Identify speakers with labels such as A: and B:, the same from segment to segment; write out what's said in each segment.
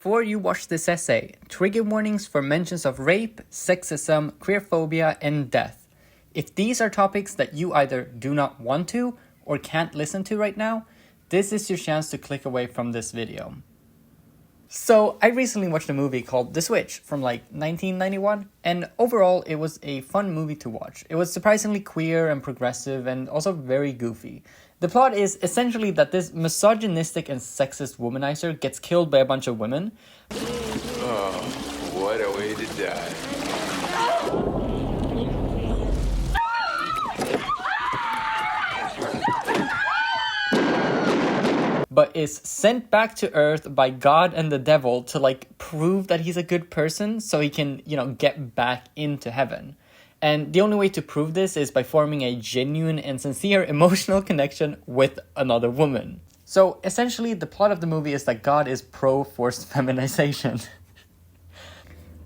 A: Before you watch this essay, trigger warnings for mentions of rape, sexism, queerphobia, and death. If these are topics that you either do not want to or can't listen to right now, this is your chance to click away from this video. So, I recently watched a movie called The Switch from 1991, and overall it was a fun movie to watch. It was surprisingly queer and progressive and also very goofy. The plot is essentially that this misogynistic and sexist womanizer gets killed by a bunch of women.
B: Oh, what a way to die.
A: But is sent back to Earth by God and the devil to prove that he's a good person so he can, get back into heaven. And the only way to prove this is by forming a genuine and sincere emotional connection with another woman. So essentially the plot of the movie is that God is pro-forced feminization.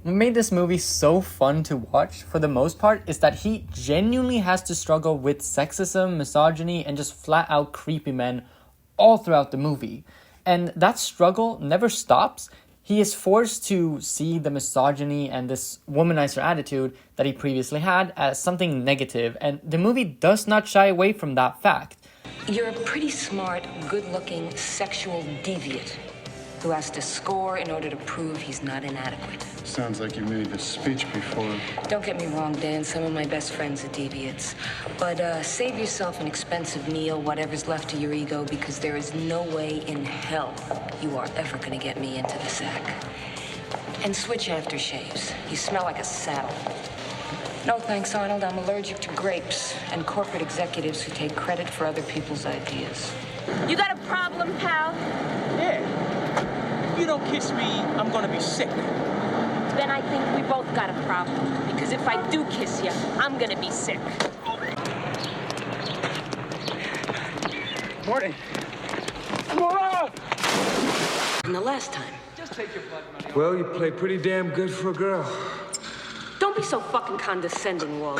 A: What made this movie so fun to watch, for the most part, is that he genuinely has to struggle with sexism, misogyny, and just flat out creepy men all throughout the movie. And that struggle never stops. He is forced to see the misogyny and this womanizer attitude that he previously had as something negative, and the movie does not shy away from that fact.
C: You're a pretty smart, good-looking, sexual deviant who has to score in order to prove he's not inadequate.
D: Sounds like you made this speech before.
C: Don't get me wrong, Dan. Some of my best friends are deviants. But save yourself an expensive meal, whatever's left of your ego, because there is no way in hell you are ever going to get me into the sack. And switch aftershaves. You smell like a saddle. No thanks, Arnold. I'm allergic to grapes and corporate executives who take credit for other people's ideas.
E: You got a problem, pal?
F: Yeah. If you don't kiss me, I'm gonna be sick.
E: Then I think we both got a problem. Because if I do kiss you, I'm gonna be sick.
F: Morning.
C: And the last time.
F: Just take your blood money.
B: Well, you play pretty damn good for a girl.
C: Don't be so fucking condescending, Walt.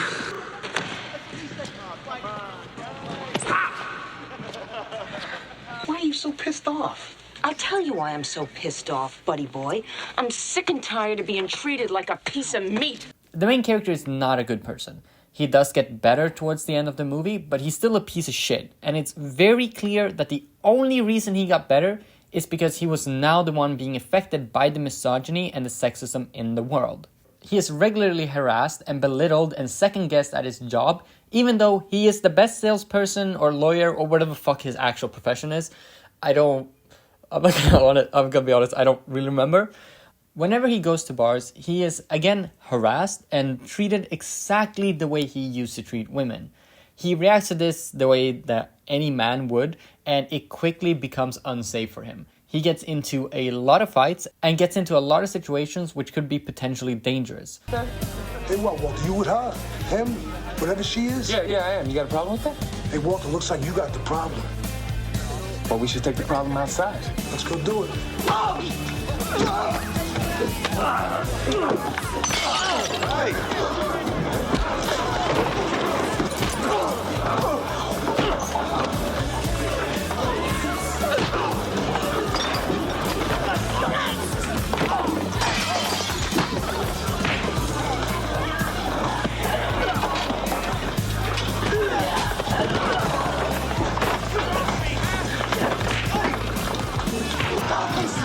F: Why are you so pissed off?
C: I'll tell you why I'm so pissed off, buddy boy. I'm sick and tired of being treated like a piece of meat.
A: The main character is not a good person. He does get better towards the end of the movie, but he's still a piece of shit. And it's very clear that the only reason he got better is because he was now the one being affected by the misogyny and the sexism in the world. He is regularly harassed and belittled and second-guessed at his job, even though he is the best salesperson or lawyer or whatever the fuck his actual profession is. I'm gonna be honest, I don't really remember. Whenever he goes to bars, he is again harassed and treated exactly the way he used to treat women. He reacts to this the way that any man would, and it quickly becomes unsafe for him. He gets into a lot of fights and gets into a lot of situations which could be potentially dangerous.
G: Hey, Walter, you with her? Him? Whatever she is?
B: Yeah, I am. You got a problem with that?
G: Hey, Walter, looks like you got the problem.
B: Well, we should take the problem outside.
G: Let's go do it.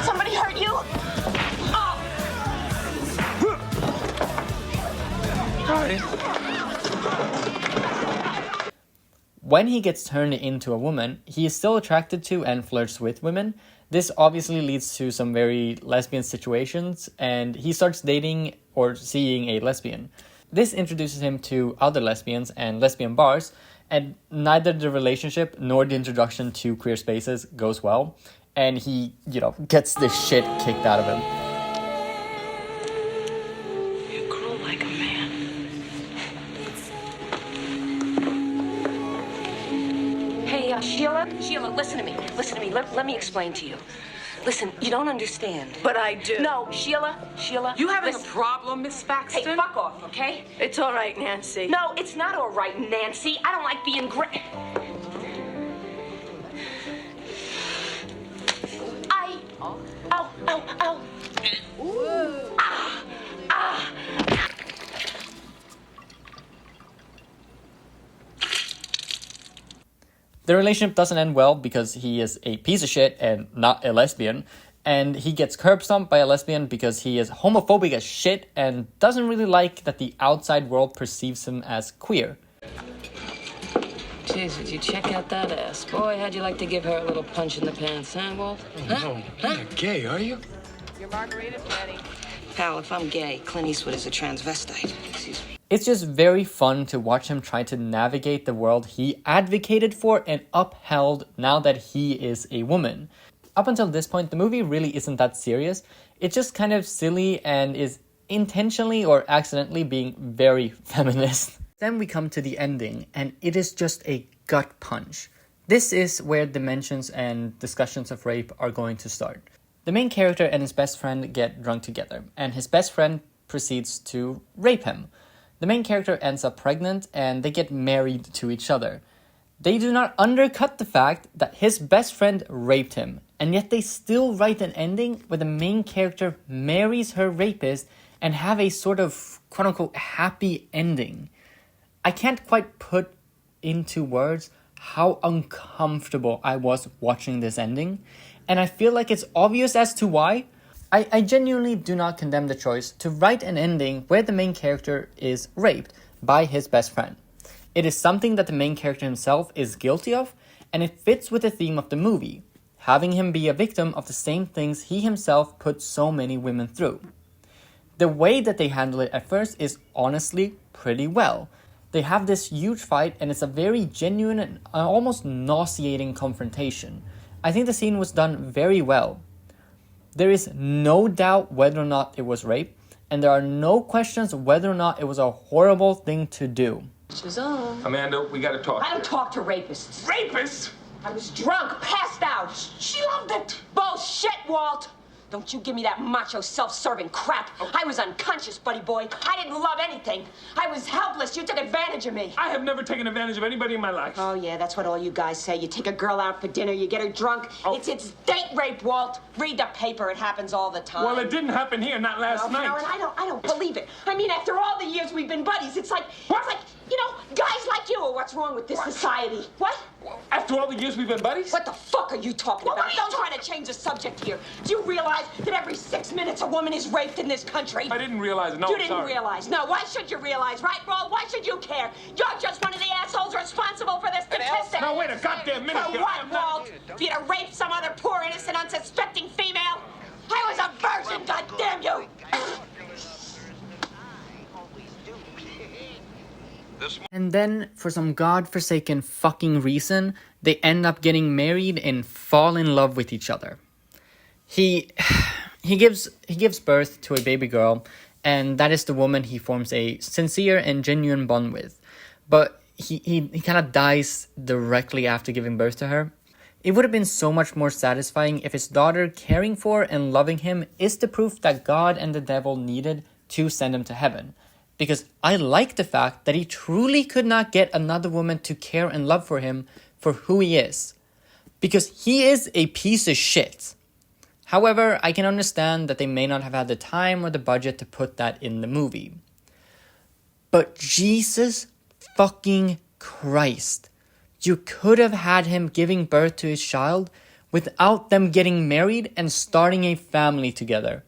E: Somebody hurt you?
A: When he gets turned into a woman, he is still attracted to and flirts with women. This obviously leads to some very lesbian situations, and he starts dating or seeing a lesbian. This introduces him to other lesbians and lesbian bars, and neither the relationship nor the introduction to queer spaces goes well, and he, gets the shit kicked out of him.
C: You grow like a man. Hey, Sheila, listen to me. Let me explain to you. Listen, you don't understand.
E: But I do.
C: No, Sheila.
E: You having
C: listen.
E: a problem, Miss Paxton?
C: Hey, fuck off, okay?
E: It's all right, Nancy.
C: No, it's not all right, Nancy. I don't like being Ow.
A: The relationship doesn't end well because he is a piece of shit and not a lesbian, and he gets curb stomped by a lesbian because he is homophobic as shit and doesn't really like that the outside world perceives him as queer.
C: Jeez, would you check out that ass? Boy, how'd you like to give her a little punch in the pants, huh, Walt? Huh?
D: No, you're not gay, are you?
E: Your margarita, Patty.
C: Pal, if I'm gay, Clint Eastwood is a transvestite. Excuse me.
A: It's just very fun to watch him try to navigate the world he advocated for and upheld now that he is a woman. Up until this point, the movie really isn't that serious. It's just kind of silly and is intentionally or accidentally being very feminist. Then we come to the ending, and it is just a gut punch. This is where dimensions and discussions of rape are going to start. The main character and his best friend get drunk together, and his best friend proceeds to rape him. The main character ends up pregnant, and they get married to each other. They do not undercut the fact that his best friend raped him, and yet they still write an ending where the main character marries her rapist and have a sort of quote-unquote happy ending. I can't quite put into words how uncomfortable I was watching this ending, and I feel like it's obvious as to why. I genuinely do not condemn the choice to write an ending where the main character is raped by his best friend. It is something that the main character himself is guilty of, and it fits with the theme of the movie, having him be a victim of the same things he himself put so many women through. The way that they handle it at first is honestly pretty well. They have this huge fight, and it's a very genuine and almost nauseating confrontation. I think the scene was done very well. There is no doubt whether or not it was rape, and there are no questions whether or not it was a horrible thing to do.
C: Shazam.
B: Amanda, we gotta talk.
E: I don't talk to rapists.
B: Rapists?
E: I was drunk, passed out.
B: She loved it.
E: Bullshit, Walt. Don't you give me that macho, self-serving crap. I was unconscious, buddy boy. I didn't love anything. I was helpless. You took advantage of me.
B: I have never taken advantage of anybody in my life.
E: Oh, yeah, that's what all you guys say. You take a girl out for dinner, you get her drunk.
B: Oh.
E: It's date rape, Walt. Read the paper. It happens all the time.
B: Well, it didn't happen here, not last night.
E: No, and I don't believe it. I mean, after all the years we've been buddies, it's like, you know, guys like you are what's wrong with this society. What?
B: After all the years we've been buddies?
E: What the fuck are you talking
B: Well,
E: about?
B: what are you
E: Don't try to change the subject here. Do you realize that every 6 minutes a woman is raped in this country?
B: I didn't realize it. No,
E: You
B: I'm
E: didn't
B: sorry.
E: realize. No, why should you realize, right, Roll? Why should you care? You're just one of the assholes responsible for this statistic.
B: Now, wait a goddamn minute
E: For
B: here. I
E: what,
B: am not-
E: Walt? If you'd have raped some other poor, innocent, unsuspecting female? I was a virgin, goddamn you!
A: And then, for some godforsaken fucking reason, they end up getting married and fall in love with each other. He gives birth to a baby girl, and that is the woman he forms a sincere and genuine bond with. But he kind of dies directly after giving birth to her. It would have been so much more satisfying if his daughter caring for and loving him is the proof that God and the devil needed to send him to heaven. Because I like the fact that he truly could not get another woman to care and love for him for who he is. Because he is a piece of shit. However, I can understand that they may not have had the time or the budget to put that in the movie. But Jesus fucking Christ. You could have had him giving birth to his child without them getting married and starting a family together.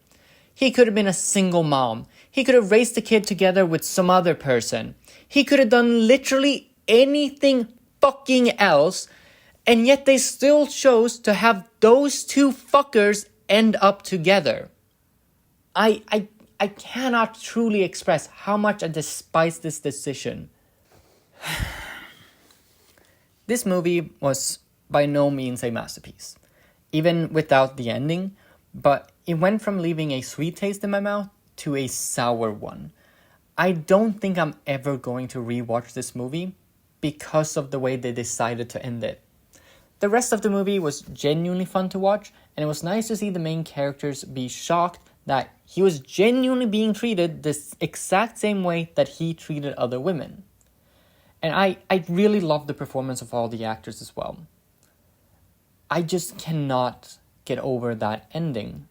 A: He could have been a single mom. He could have raised the kid together with some other person. He could have done literally anything fucking else, and yet they still chose to have those two fuckers end up together. I cannot truly express how much I despise this decision. This movie was by no means a masterpiece, even without the ending, but it went from leaving a sweet taste in my mouth to a sour one. I don't think I'm ever going to rewatch this movie because of the way they decided to end it. The rest of the movie was genuinely fun to watch, and it was nice to see the main characters be shocked that he was genuinely being treated this exact same way that he treated other women. And I really loved the performance of all the actors as well. I just cannot get over that ending.